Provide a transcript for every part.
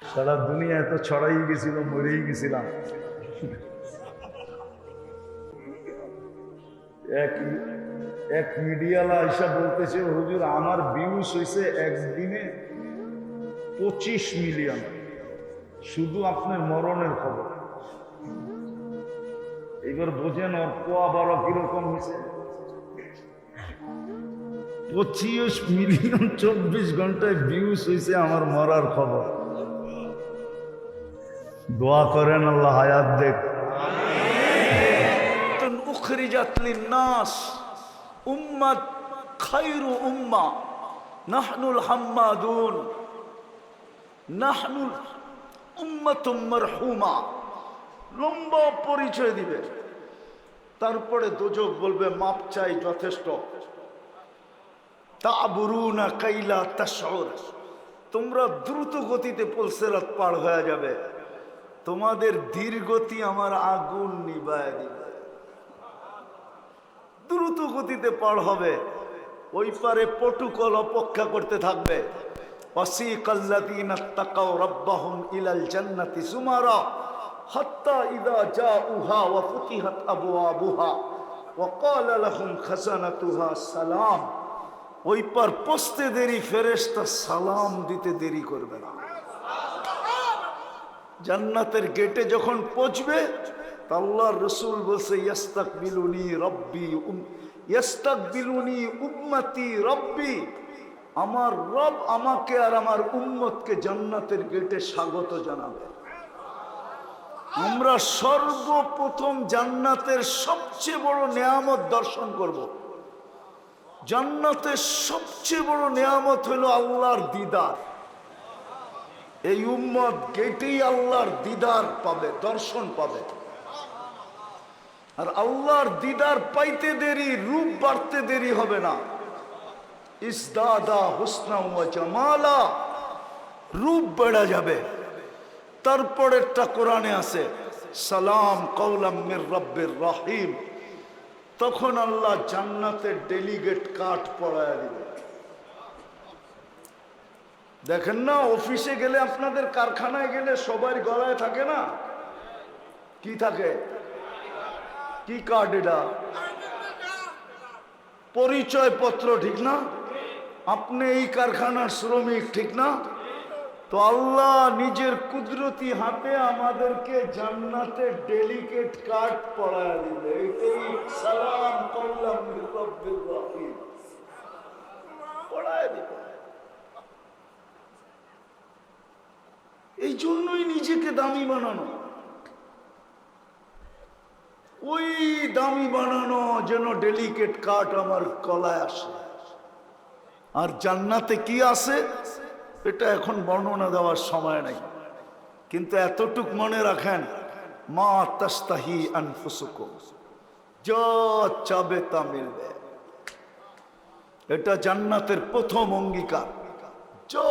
সারা দুনিয়ায় তো ছড়াই গেছিল, মরেই গেছিলাম। এক এক মিডিয়ালা আইসা বলতেছে, হুজুর আমার ভিউজ হয়েছে একদিনে 25 মিলিয়ন, শুধু আপনার মরণের খবর। এবার বোঝেন ওর পোয়া বড় কিরকম হয়েছে। 25 মিলিয়ন 24 ঘন্টায় ভিউজ হয়েছে আমার মরার খবর। দোয়া করেন আল্লাহ হায়াত দেখ। উখরিজাত লিন্নাস উম্মাত খায়রু উম্মা নাহনুল হাম্মাদুন নাহনুল উম্মাতুম মারহুমা। লম্বা পরিচয় দিবে, তারপরে দোজখ বলবে মাপ চাই যথেষ্ট। তা'বুরুনা কাইলা তাশউর, তোমরা দ্রুত গতিতে পুলসিরাত পার হয়ে যাবে, তোমাদের ধীর গতি আমার আগুন নিভায় দিবে। দ্রুত গতিতে পার হবে, ওই পারে পটুকল অপেক্ষা করতে থাকবে। ওয়াসিকাল্লাযীনা তাকাউ রাব্বাহুম ইলাল জান্নাতি যুমারা হাত্তা ইযা জাউহা ওয়া ফুতিহাত আবওয়াবুহা ওয়া ক্বালা লাহুম খাযানাতুহা সালাম। ওই পার পৌঁছতে দেরি, ফেরেশতা সালাম দিতে দেরি করবে না। জান্নাতের গেটে যখন পৌঁছবে, আল্লাহর রাসূল বলছে ইয়াস্তাকবিলুনি রব্বি ইয়াস্তাকবিলুনি উম্মতি রব্বি, আমার রব আমাকে আর আমার উম্মতকে জান্নাতের গেটে স্বাগত জানাবে। আমরা সর্বপ্রথম জান্নাতের সবচেয়ে বড় নেয়ামত দর্শন করব। জান্নাতের সবচেয়ে বড় নেয়ামত হলো আল্লাহর দিদার। এই উম্মত গেটেই আল্লাহর দিদার পাবে, দর্শন পাবে। আর আল্লাহর দিদার পাইতে দেরি, রূপ বাড়তে দেরি হবে না। ইসদাদা হুসনা ওয়া জামালা, রূপ বেড়ে যাবে। তারপরেরটা কোরআনে আছে, সালাম কাওলাম মির রাব্বির রহিম। তখন আল্লাহ জান্নাতের ডেলিগেট কার্ড পড়ায় দিবে। দেখেন না, অফিসে গেলে, আপনাদের কারখানায় গেলে সবার গলায় থাকে না, কি থাকে? কি কার্ড? এটা পরিচয় পত্র, ঠিক না? আপনি এই কারখানার শ্রমিক, ঠিক না? তো আল্লাহ নিজের কুদরতি হাতে আমাদেরকে জান্নাতের ডেলিগেট কার্ড পড়ায় দিবে। এটাই সালাম কাওলাম মির রাব্বির রহিম পড়ায় দিবে। এই জন্যই নিজেকে দামি বানানো, ওই দামি বানানো যেন ডেলিগেট কার্ড আমার গলায় আসে। আর জান্নাতে কি আছে এটা এখন বর্ণনা দেওয়ার সময় নাই, কিন্তু এতটুক মনে রাখেন, মা তাস্তাহি আনফুসুকুম, যা চাবে তা মিলবে। এটা জান্নাতের প্রথম অঙ্গীকার, যা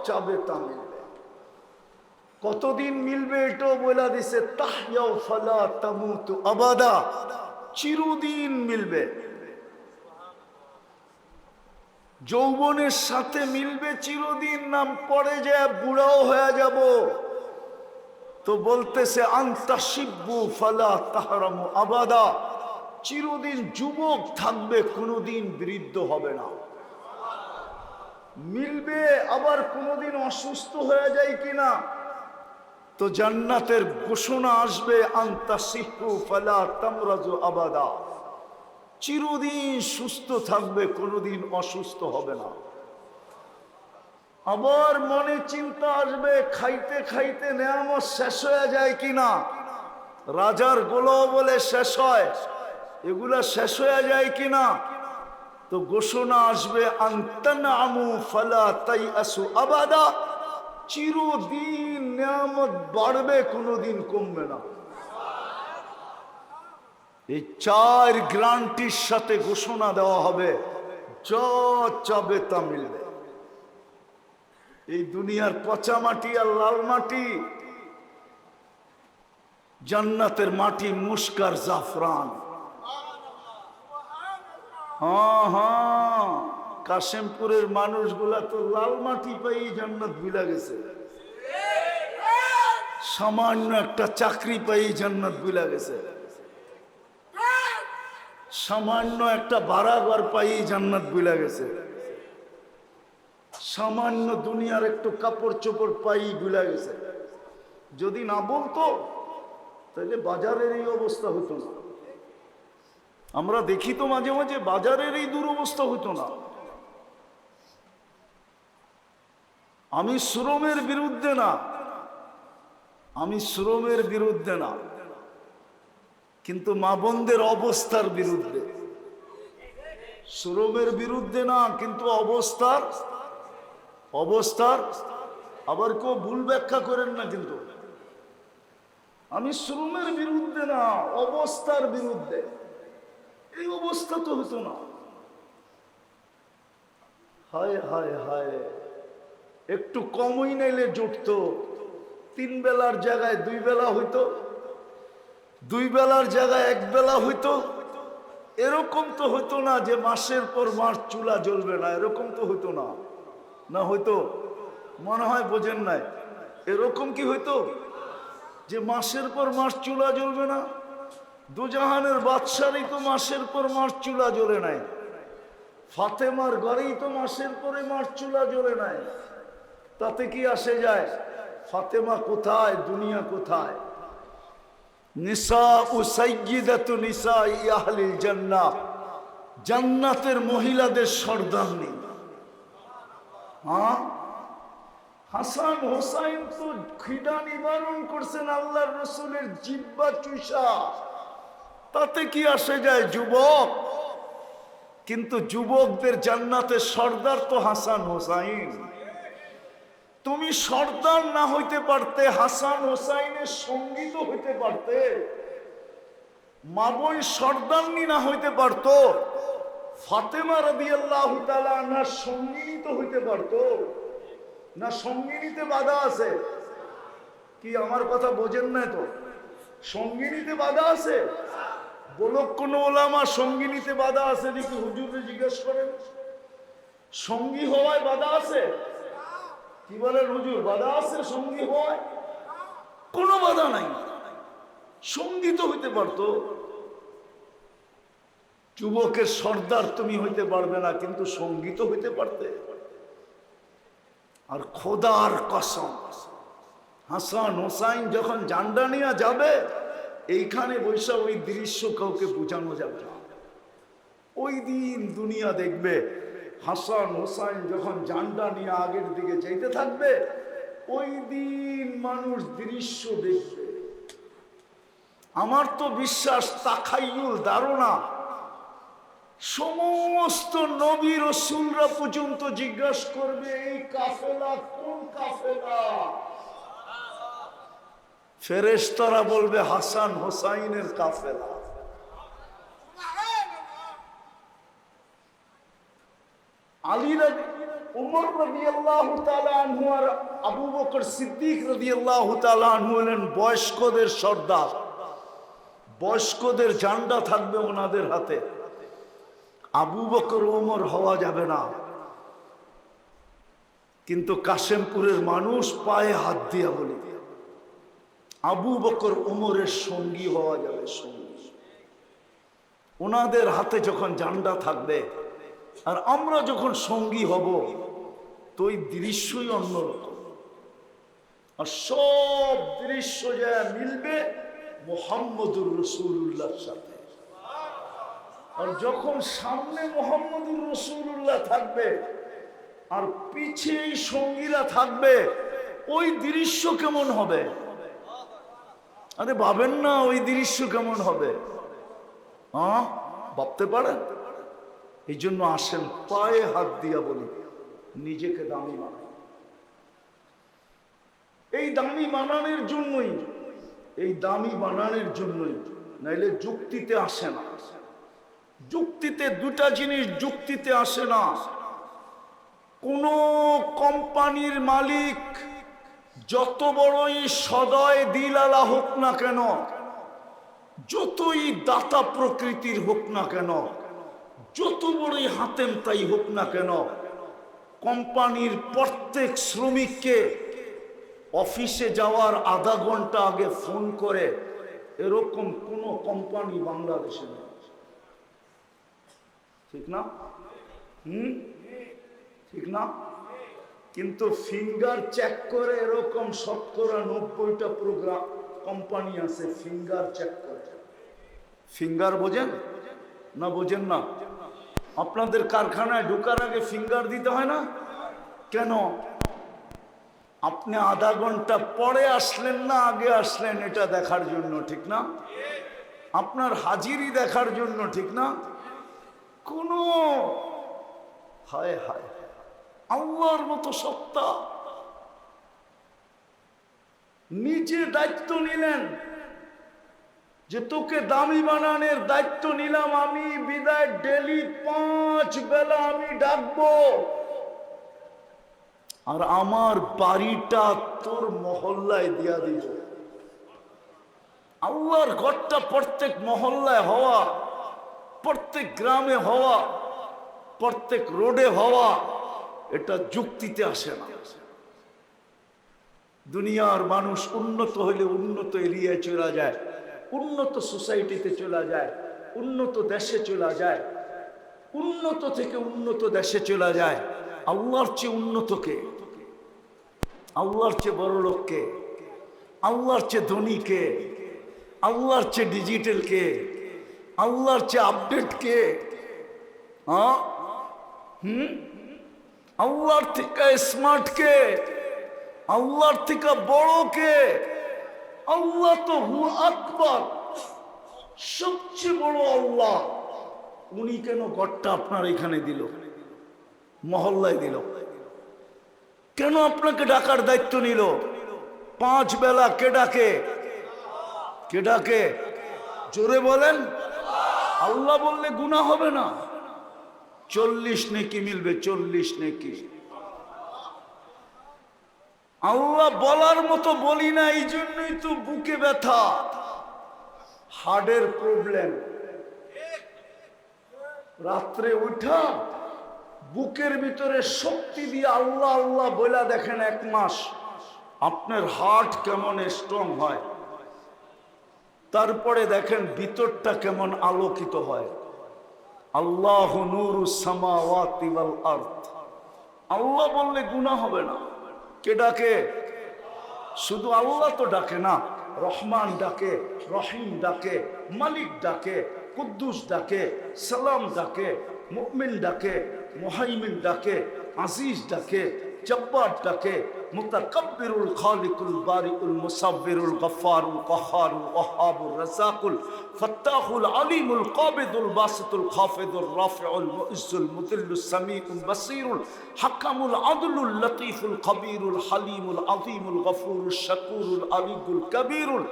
চাবে তা মিলবে। কতদিন মিলবে এটাও বলে দিছে, তাহইয়াউ ফালা তামুতু আবাদা, চিরদিন মিলবে। যৌবনের সাথে মিলবে চিরদিন, নাম পড়ে যায় বুড়াও হয়ে যাব। তো বলতেছে আনতা শিব্বু ফালা তাহরামু আবাদা, চিরদিন যুবক থাকবে, কোনোদিন বৃদ্ধ হবে না। মিলবে, আবার কোনোদিন অসুস্থ হয়ে যায় কিনা, তো জান্নাতের ঘোষণা আসবে আনতা সিহু ফালা তামরাজু আবাদা, চিরদিন সুস্থ থাকবে, কোনোদিন অসুস্থ হবে না। আবার মনে চিন্তা আসবে, খাইতে খাইতে নেয়ামত শেষ হয়ে যায় কিনা, রাজার গোলাও বলে শেষ হয়, এগুলা শেষ হয়ে যায় কিনা, তো ঘোষণা আসবে আনতানামু ফালা তাইআসু আবাদা, চিরদিন নেয়ামত বাড়বে, কোনোদিন কমবে না। এই চার গ্যারান্টির সাথে ঘোষণা দেওয়া হবে, যা চাবে তা মিলবে। এই দুনিয়ার পচা মাটি আর লাল মাটি, জান্নাতের মাটি মুস্কার জাফরান। হ্যাঁ হ্যাঁ, কাশিমপুরের মানুষগুলা তো লাল মাটি পাই জান্নাত ভুলে গেছে। সামান্য একটা চাকরি পাই জান্নাত ভুলে গেছে, সামান্য একটা বাড়াঘর পাই জান্নাত ভুলে গেছে, সামান্য দুনিয়ার একটু কাপড় চোপড় পাই ভুলে গেছে। যদি না বলতো তাহলে বাজারের এই অবস্থা হতো না। আমরা দেখি তো মাঝে মাঝে বাজারের এই দুরবস্থা হতো না। আমি শ্রমের বিরুদ্ধে না, আমি শ্রমের বিরুদ্ধে না, কিন্তু মা বোনদের অবস্থার বিরুদ্ধে। শ্রমের বিরুদ্ধে না, কিন্তু অবস্থার অবস্থার আবার কেউ ভুল ব্যাখ্যা করেন না, কিন্তু আমি শ্রমের বিরুদ্ধে না, অবস্থার বিরুদ্ধে। এই অবস্থা তো হতো না। হায় হায় হায়, একটু কমই নাইলে জুটতো, 3 বেলার জায়গায় 2 বেলা হইতো, 2 বেলার জায়গায় 1 বেলা হইতো। এরকম তো হইতো না যে মাসের পর মাস চুলা জ্বলবে না, এরকম তো হইতো না। না হইতো? মনে হয় বোঝেন নাই। এরকম কি হইতো যে মাসের পর মাস চুলা জ্বলবে না? দুজাহানের বাদশারই তো মাসের পর মাস চুলা জ্বলে নাই, ফাতেমার ঘরেই তো মাসের পরে মাস চুলা জ্বলে নাই। তাতে কি আসে যায়? ফাতেমা কোথায়, দুনিয়া কোথায়? নিসা উ সাইয়্যিদাতু নিসাই আহলিল জান্নাহ, জান্নাতের মহিলাদের সর্দারনি। হ্যাঁ, হাসান হোসাইন তো খিদা নিবারণ করছেন আল্লাহর রাসূলের জিহ্বা চুষা। তাতে কি আসে যায়? যুবক। কিন্তু যুবকদের জান্নাতের সর্দার তো হাসান হোসাইন। তুমি সর্দার না হইতে পারতে, হাসান হোসাইনের সঙ্গী তো হইতে পারতে। মা বোন সর্দারনি না হইতে পারতো, ফাতেমা রাদিয়াল্লাহু তাআলা আনহার সঙ্গিনী তো হইতে পারতো না? সঙ্গিনীতে বাধা আছে কি? আমার কথা বোঝেন না তো? সঙ্গিনীতে বাধা আছে। বলক কোন ওলামা সঙ্গিনীতে বাধা আছে নাকি? হুজুরে জিজ্ঞেস করেন। সঙ্গী হওয়ায় বাধা আছে? কি বলেন হুজুর, বাধা আছে সঙ্গী হওয়ায়? কোনো বাধা নাই, সঙ্গী তো হইতে পারতো। যুবকের সর্দার তুমি হইতে পারবে না, কিন্তু সঙ্গী তো হইতে পারতে। আর খোদার কসম, হাসান হোসাইন যখন জান্ডা নিয়ে যাবে, এইখানে বৈশা ওই দৃশ্য কাউকে বোঝানো যাবে না। ওই দিন দুনিয়া দেখবে হাসান হোসাইন যখন জান্ডা নিয়ে আগের দিকে যেতে থাকবে, ওই দিন মানুষ দৃশ্য দেখবে। আমার তো বিশ্বাস, তাখাইয়ুল, ধারণা, সমস্ত নবী রাসূলরা পর্যন্ত জিজ্ঞাসা করবে এই কাফেলা কোন কাফেলা? ফেরেশতারা বলবে হাসান হোসাইনের কাফেলা। আলী উমর রাদিয়াল্লাহু তাআলা আনহু আর আবু বকর সিদ্দিক রাদিয়াল্লাহু তাআলা আনহু হলেন বয়স্কদের সর্দার। বয়স্কদের ঝান্ডা থাকবে ওনাদের হাতে। আবু বকর ওমর হওয়া যাবে না, কিন্তু কাশেমপুরের মানুষ পায়ে হাত দিয়া বলি আবু বকর ওমরের সঙ্গী হওয়া যাবে, সঙ্গী। ওনাদের হাতে যখন ঝান্ডা থাকবে আর আমরা যখন সঙ্গী হব, তো ওই দৃশ্যই অন্যরকম। আর সব দৃশ্য যা মিলবে মুহাম্মদুর রাসূলুল্লাহর সাথে। আর যখন সামনে মুহাম্মদুর রাসূলুল্লাহ থাকবে আর পিছে এই সঙ্গীরা থাকবে, ওই দৃশ্য কেমন হবে? আরে ভাবেন না ওই দৃশ্য কেমন হবে? হ্যাঁ, ভাবতে পারেন? এই জন্য আসেন পায়ে হাত দিয়া বলি নিজেকে দামি বানাই। এই দামি বানানোর জন্যই, এই দামি বানানোর জন্যই, নাইলে যুক্তিতে আসে না। যুক্তিতে দুটা জিনিস যুক্তিতে আসে না। কোন কোম্পানির মালিক যত বড়ই সদয় দিলালা হোক না কেন, যতই দাতা প্রকৃতির হোক না কেন, যত বড়ই হাতেম তাই হোক না কেন, কোম্পানির প্রত্যেক শ্রমিককে অফিসে যাওয়ার আধা ঘন্টা আগে ফোন করে, এরকম কোন কোম্পানি বাংলাদেশে নেই, ঠিক না? ঠিক না? কিন্তু ফিঙ্গার চেক করে এরকম 70-90টা প্রোগ্রাম কোম্পানি আছে ফিঙ্গার চেক করে। ফিঙ্গার বোঝেন না? বোঝেন না? আপনাদের কারখানায় ঢোকার আগে ফিঙ্গার দিতে হয় না কেন? আপনি আধা ঘন্টা পরে আসলেন না আগে আসলেন এটা দেখার জন্য, ঠিক না? আপনার হাজিরি দেখার জন্য, ঠিক না? কোনো হায় হায়, আল্লাহর মতো সত্তা। নিজে দায়িত্ব নিলেন যে তোকে দামি বানানোর দায়িত্ব নিলাম আমি, বিদায় ডেলি 5 বেলা আমি ডাকবো, আর আমার বাড়িটা তোর মহল্লায় দিয়া দিব। আল্লাহর ঘরটা প্রত্যেক মহল্লায় হওয়া, প্রত্যেক গ্রামে হওয়া, প্রত্যেক রোডে হওয়া, এটা যুক্তিতে আসে না। দুনিয়ার মানুষ উন্নত হইলে উন্নত এরিয়ায় চলে যায়, উন্নত সোসাইটিতে চলে যায়, উন্নত দেশে চলে যায়, উন্নত থেকে উন্নত দেশে চলে যায়। আল্লাহর চেয়ে উন্নত কে? আল্লাহর চেয়ে বড় লোক কে? আল্লাহর চেয়ে ধনী কে? আল্লাহর চেয়ে ডিজিটাল কে? আল্লাহর চেয়ে আপডেট কে? আল্লাহর থেকে স্মার্ট কে? আল্লাহর থেকে বড় কে? আল্লাহ তো হু আকবার, সবচেয়ে বড় আল্লাহ। উনি কেন ঘরটা আপনার এখানে দিল, মহল্লায় দিল? কেন আপনাকে ডাকার দায়িত্ব নিল? 5 বেলা কে ডাকে? কে ডাকে? জোরে বলেন। আল্লাহ বললে গুনাহ হবে না? 40 নেকি মিলবে, 40 নেকি। আল্লাহ বলার মতো বলি না, এই জন্যই তো বুকে ব্যথা, হার্টের প্রবলেম। রাত্রে উঠা বুকের ভিতরে শক্তি দিয়ে আল্লাহ আল্লাহ বলা দেখেন 1 মাস, আপনার হার্ট কেমন স্ট্রং হয়, তারপরে দেখেন ভিতরটা কেমন আলোকিত হয়। আল্লাহু নূরুস সামাওয়াতি ওয়াল আরদ। আল্লাহ বললে গুনাহ হবে না। কে ডাকে? শুধু আল্লাহ তো ডাকে না, রহমান ডাকে, রহিম ডাকে, মালিক ডাকে, কুদ্দুস ডাকে, সালাম ডাকে, মুমিন ডাকে, মুহাইমিন ডাকে, আজিজ ডাকে, জব্বার ডাকে, মুতাকাব্বিরুল খালিকুল বারিউল মুসাব্বিরুল গফফারুল কাহ্হারুল ওয়াহ্হাবুর রাযাকুল ফাত্তাহুল আলিমুল কাবিদুল বাসিতুল খাফিদুর রাফিউল মুইজ্জুল মুদিল্লুস সামিউল বাসীরুল হাকামুল আদলুল লতীফুল খবীরুল হালিমুল আযীমুল গফুরুশ শাকুরুল আলিয়ুল কবীরুল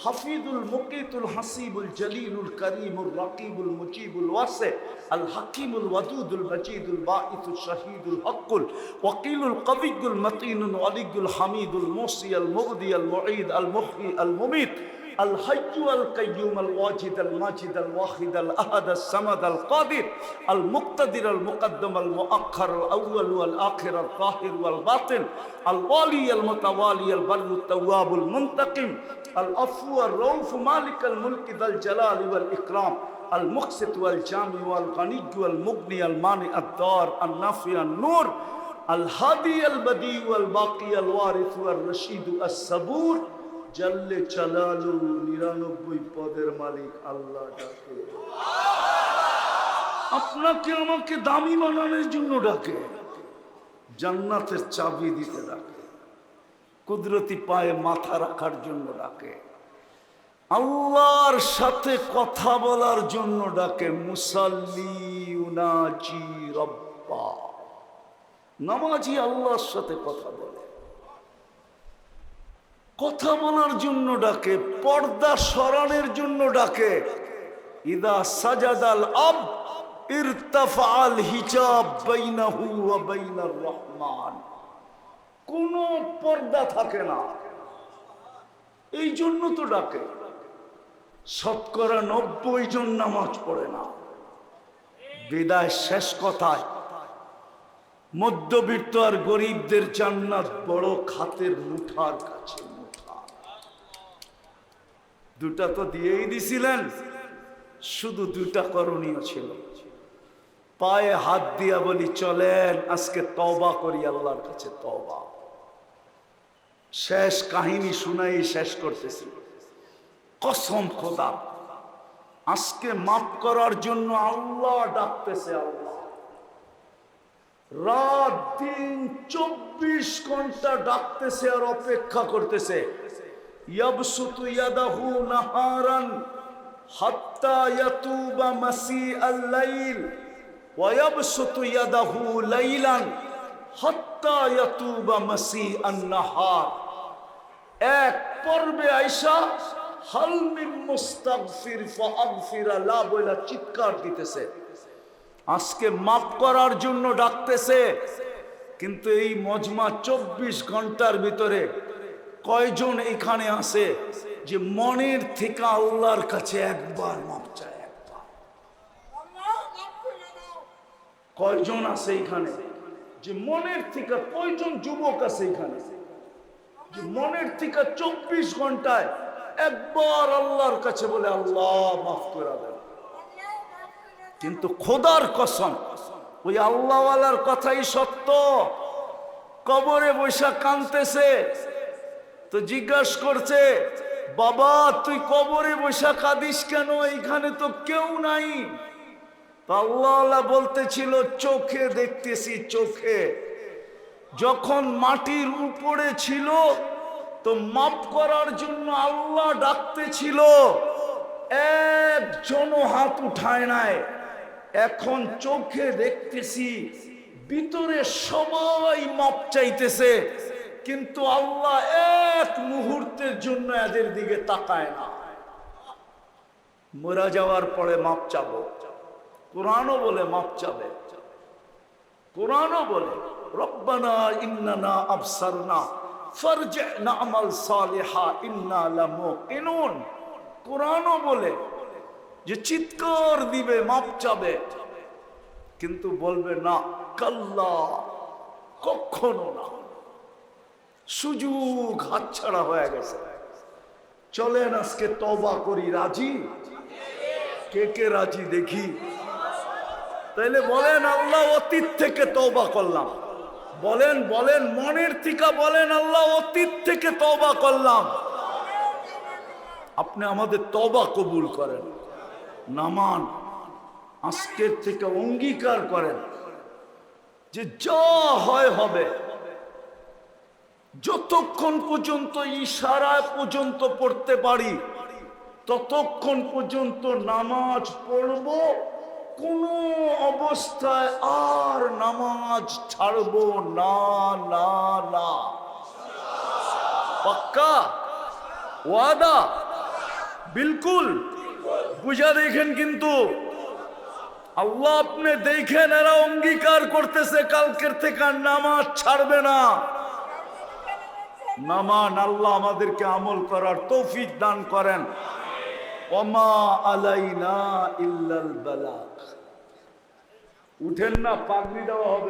হাফিজুল মুকিতুল হাসিবুল জলিলুল করিমুর রাকিবুল মুজিবুল ওয়াসি আল হাকিমুল ওয়াদুদুল মজিদুল বাঈসুশ শাহীদুল হকুল ওয়াকিলুল কবিয়ুল মতিনুল আলিয়ুল হামিদুল মুসি আল মুগদি আল মুঈদ আল মুহয়ি আল মুমীত الحي القيوم الواجد الماجد الواحد الأحد الصمد القادر المقتدر المقدم المؤخر الأول والآخر الظاهر والباطن الوالي المتوالي البر التواب المنتقم العفو الرؤوف مالك الملك ذا الجلال والإكرام المقسط والجامع والغني والمغني المانع الدار النافع النور الهادي البديع والباقي الوارث والرشيد الصبور জাল্লে চালালু 99 পদের মালিক আল্লাহ ডাকে। আপনাকে আমাকে দামি বানানোর জন্য ডাকে, জান্নাতের চাবি দিতে ডাকে, কুদরতি পায়ে মাথা রাখার জন্য ডাকে, আল্লাহর সাথে কথা বলার জন্য ডাকে। মুসাল্লি ইউনাজি রব্বা, নামাজি আল্লাহর সাথে কথা বলে, কথা বলার জন্য ডাকে, পর্দা সরানোর জন্য ডাকে। ইদা সাজাদাল আব ইরতাফাল হিজাব বাইনাহু ওয়া বাইনার রহমান, কোনো পর্দা থাকে না, এই জন্য তো ডাকে। 90% জন নামাজ পড়ে না। বিদায় শেষ কথায় মধ্যবিত্ত আর গরিবদের জান্নাত বড় খাতের মুঠার কাছে। মুঠা দুটা তো দিয়েই দিছিলেন, শুধু দুটা করণীয় ছিল। পায়ে হাত দিয়া বলি চলেন আজকে তওবা করি আল্লাহর কাছে। তওবা শেষ কাহিনী শুনাই শেষ করতেছি। কসম খোদা, আজকে মাফ করার জন্য আল্লাহ ডাকতেছে। আল্লাহ রাত দিন 24 ঘন্টা ডাকতেছে আর অপেক্ষা করতেছে। ইয়াবসুতু ইয়াদাহু নাহারান হাত্তা ইয়াতুবা মাসিআল লাইল ওয়া ইয়াবসুতু ইয়াদাহু লাইলান হাত্তা ইয়াতুবা মাসিআন নাহার। এক পর্বে আয়েশা হাল মিন মুস্তাগফির ফাগফির লা বলে চিৎকার দিতেছে। আজকে মাফ করার জন্য ডাকতেছে, কিন্তু এই মজমা 24 ঘন্টার ভিতরে কয়জন এখানে আছে যে মনের থেকে আল্লাহর কাছে একবার মাফ চায়? একবার কয়জন আছে এখানে যে মনের থেকে? কয়জন যুবক আছে এখানে যে মনের থেকে 24 ঘন্টায় একবার আল্লাহর কাছে বলে আল্লাহ মাফ করে দেন? কিন্তু খোদার কসম, ওই আল্লাহওয়ালার কথাই সত্য। কবরে বৈশা কাঁদতেছে তো জিজ্ঞাসা করছে, বাবা তুই কবরে বৈশা কাঁদিস কেন? এইখানে তো কেউ নাই। তো আল্লাহওয়ালা বলতেছিল, চোখে দেখতেছি, চোখে। যখন মাটির উপরে ছিল তো মাফ করার জন্য আল্লাহ ডাকতেছিল, একজনও হাত উঠায় নাই। এখন চোখে দেখতেছি, ভিতরে সবাই মাপ চাইতেছে, কিন্তু আল্লাহ এক মুহূর্তের জন্য এদের দিকে তাকায় না। মরা যাওয়ার পরে মাপ চাবো, কোরআনও বলে মাপ চাবে। কোরআনও বলে রব্বানা ইন্নানা আবসারনা ফারজি'না আমাল সালিহা ইন্না লামুকিনুন। কোরআনও বলে যে চিৎকার দিবে, মাপ চাবে, কিন্তু বলবে না, কাল্লা, কখনো না। সুযোগ হাতছাড়া হয়ে গেছে। চলেন আজকে তওবা করি। রাজি? কে কে রাজি দেখি? তাইলে বলেন আল্লাহ অতীত থেকে তওবা করলাম। বলেন বলেন মনের থেকে বলেন আল্লাহ অতীত থেকে তওবা করলাম। আপনি আমাদের তওবা কবুল করেন। নামান আজকের থেকে অঙ্গীকার করেন যে যা হয় হবে। যতক্ষণ পর্যন্ত ইশারা পর্যন্ত পড়তে পারি ততক্ষণ পর্যন্ত নামাজ পড়ব। কোন অবস্থায় আর নামাজ ছাড়ব না, না, না। পাক্কা ওয়াদা? বিলকুল। বুঝা দেখেন কিন্তু আল্লাহ আপনি দেখেন, এরা অঙ্গীকার করতেছে কালকের থেকে নামাজ ছাড়বে না। নামান আল্লাহ আমাদেরকে আমল করার তৌফিক দান করেন। ওমা আলাইনা ইল্লাল বালাগ। উঠেন না, পাগড়ি দেওয়া হবে।